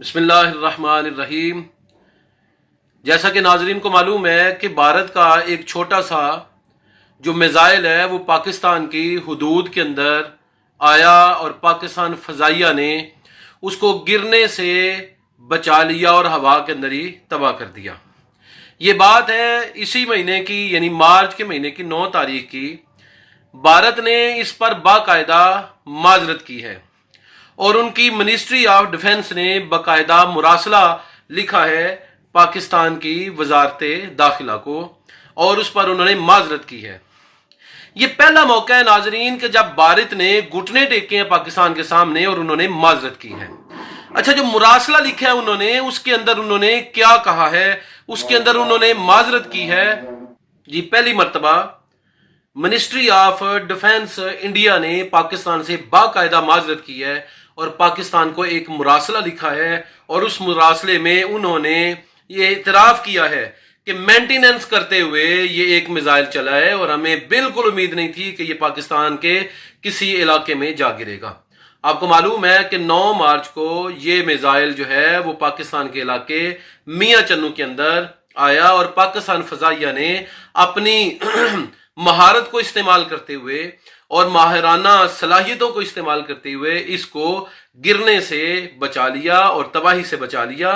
بسم اللہ الرحمن الرحیم۔ جیسا کہ ناظرین کو معلوم ہے کہ بھارت کا ایک چھوٹا سا جو میزائل ہے وہ پاکستان کی حدود کے اندر آیا اور پاکستان فضائیہ نے اس کو گرنے سے بچا لیا اور ہوا کے اندر ہی تباہ کر دیا۔ یہ بات ہے اسی مہینے کی، یعنی مارچ کے مہینے کی 9 تاریخ کی۔ بھارت نے اس پر باقاعدہ معذرت کی ہے اور ان کی منسٹری آف ڈیفنس نے باقاعدہ مراسلہ لکھا ہے پاکستان کی وزارت داخلہ کو، اور اس پر انہوں نے معذرت کی ہے۔ یہ پہلا موقع ہے ناظرین کہ جب بھارت نے گھٹنے ٹیکے ہیں پاکستان کے سامنے اور انہوں نے معذرت کی ہے۔ اچھا، جو مراسلہ لکھا ہے انہوں نے، اس کے اندر انہوں نے کیا کہا ہے، اس کے اندر انہوں نے معذرت کی ہے۔ جی، پہلی مرتبہ منسٹری آف ڈیفنس انڈیا نے پاکستان سے باقاعدہ معذرت کی ہے اور پاکستان کو ایک مراسلہ لکھا ہے، اور اس مراسلے میں انہوں نے یہ اعتراف کیا ہے کہ مینٹیننس کرتے ہوئے یہ ایک میزائل چلا ہے اور ہمیں بالکل امید نہیں تھی کہ یہ پاکستان کے کسی علاقے میں جا گرے گا۔ آپ کو معلوم ہے کہ 9 مارچ کو یہ میزائل جو ہے وہ پاکستان کے علاقے میاں چنو کے اندر آیا، اور پاکستان فضائیہ نے اپنی مہارت کو استعمال کرتے ہوئے اور ماہرانہ صلاحیتوں کو استعمال کرتے ہوئے اس کو گرنے سے بچا لیا اور تباہی سے بچا لیا،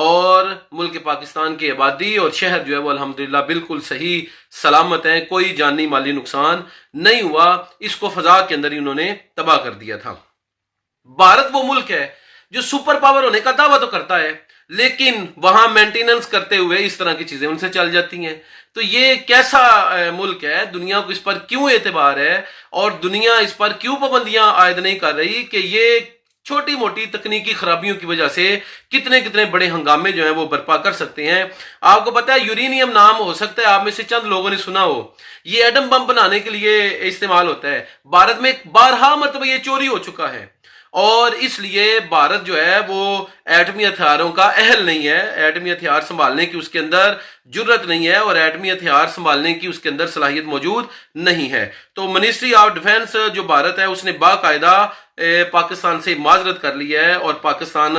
اور ملک پاکستان کی آبادی اور شہر جو ہے وہ الحمدللہ بالکل صحیح سلامت ہیں، کوئی جانی مالی نقصان نہیں ہوا۔ اس کو فضا کے اندر ہی انہوں نے تباہ کر دیا تھا۔ بھارت وہ ملک ہے جو سپر پاور ہونے کا دعویٰ تو کرتا ہے، لیکن وہاں مینٹیننس کرتے ہوئے اس طرح کی چیزیں ان سے چل جاتی ہیں۔ تو یہ کیسا ملک ہے؟ دنیا کو اس پر کیوں اعتبار ہے اور دنیا اس پر کیوں پابندیاں عائد نہیں کر رہی کہ یہ چھوٹی موٹی تکنیکی خرابیوں کی وجہ سے کتنے کتنے بڑے ہنگامے جو ہیں وہ برپا کر سکتے ہیں۔ آپ کو پتا ہے یورینیم نام ہو سکتا ہے آپ میں سے چند لوگوں نے سنا ہو، یہ ایٹم بم بنانے کے لیے استعمال ہوتا ہے۔ بھارت میں بارہا مرتبہ یہ چوری ہو چکا ہے، اور اس لیے بھارت جو ہے وہ ایٹمی ہتھیاروں کا اہل نہیں ہے، ایٹمی ہتھیار سنبھالنے کی اس کے اندر جرت نہیں ہے، اور ایٹمی ہتھیار سنبھالنے کی اس کے اندر صلاحیت موجود نہیں ہے۔ تو منسٹری آف ڈیفنس جو بھارت ہے اس نے باقاعدہ پاکستان سے معذرت کر لی ہے، اور پاکستان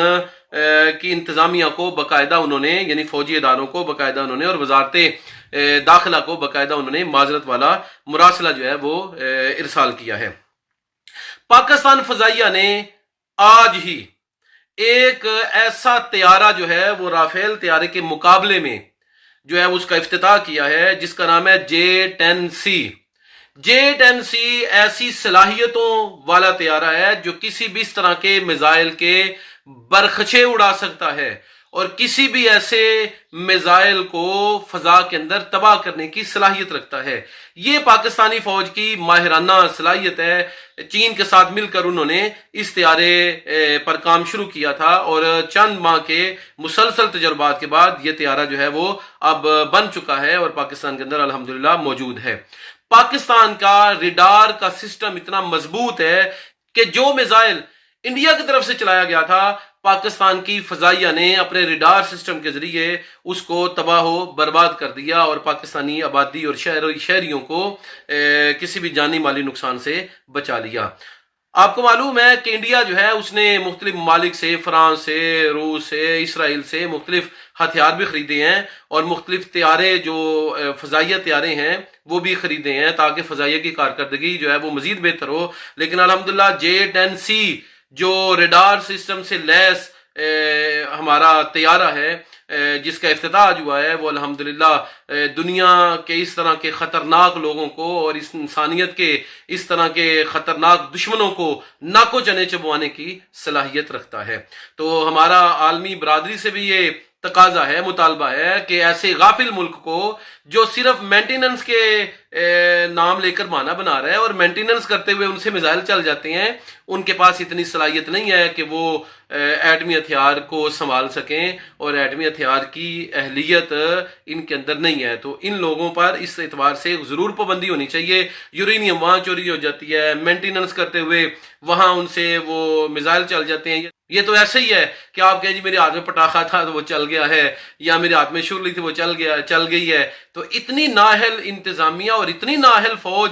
کی انتظامیہ کو باقاعدہ انہوں نے، یعنی فوجی اداروں کو باقاعدہ انہوں نے، اور وزارت داخلہ کو باقاعدہ انہوں نے معذرت والا مراسلہ جو ہے وہ ارسال کیا ہے۔ پاکستان فضائیہ نے آج ہی ایک ایسا طیارہ جو ہے وہ رافیل طیارے کے مقابلے میں جو ہے اس کا افتتاح کیا ہے، جس کا نام ہے J-10C۔ J-10C ایسی صلاحیتوں والا طیارہ ہے جو کسی بھی اس طرح کے میزائل کے برخچے اڑا سکتا ہے، اور کسی بھی ایسے میزائل کو فضا کے اندر تباہ کرنے کی صلاحیت رکھتا ہے۔ یہ پاکستانی فوج کی ماہرانہ صلاحیت ہے۔ چین کے ساتھ مل کر انہوں نے اس طیارے پر کام شروع کیا تھا، اور چند ماہ کے مسلسل تجربات کے بعد یہ طیارہ جو ہے وہ اب بن چکا ہے اور پاکستان کے اندر الحمدللہ موجود ہے۔ پاکستان کا ریڈار کا سسٹم اتنا مضبوط ہے کہ جو میزائل انڈیا کی طرف سے چلایا گیا تھا، پاکستان کی فضائیہ نے اپنے ریڈار سسٹم کے ذریعے اس کو تباہ و برباد کر دیا، اور پاکستانی آبادی اور شہریوں کو کسی بھی جانی مالی نقصان سے بچا لیا۔ آپ کو معلوم ہے کہ انڈیا جو ہے اس نے مختلف ممالک سے، فرانس سے، روس سے، اسرائیل سے مختلف ہتھیار بھی خریدے ہیں، اور مختلف طیارے جو فضائیہ طیارے ہیں وہ بھی خریدے ہیں تاکہ فضائیہ کی کارکردگی جو ہے وہ مزید بہتر ہو۔ لیکن الحمدللہ J-10C جو ریڈار سسٹم سے لیس ہمارا طیارہ ہے جس کا افتتاح ہوا ہے، وہ الحمدللہ دنیا کے اس طرح کے خطرناک لوگوں کو اور اس انسانیت کے اس طرح کے خطرناک دشمنوں کو ناکو چنے چبوانے کی صلاحیت رکھتا ہے۔ تو ہمارا عالمی برادری سے بھی یہ تقاضا ہے، مطالبہ ہے کہ ایسے غافل ملک کو جو صرف مینٹیننس کے نام لے کر مانا بنا رہا ہے اور مینٹیننس کرتے ہوئے ان سے میزائل چل جاتے ہیں، ان کے پاس اتنی صلاحیت نہیں ہے کہ وہ ایٹمی ہتھیار کو سنبھال سکیں، اور ایٹمی ہتھیار کی اہلیت ان کے اندر نہیں ہے۔ تو ان لوگوں پر اس اعتبار سے ضرور پابندی ہونی چاہیے۔ یورینیم وہاں چوری ہو جاتی ہے، مینٹیننس کرتے ہوئے وہاں ان سے وہ میزائل چل جاتے ہیں۔ یہ تو ایسا ہی ہے کہ آپ کہیں جی میرے ہاتھ میں پٹاخہ تھا تو وہ چل گیا ہے، یا میرے ہاتھ میں شرلی تھی وہ چل گئی ہے۔ تو اتنی نااہل انتظامیہ اور اتنی نااہل فوج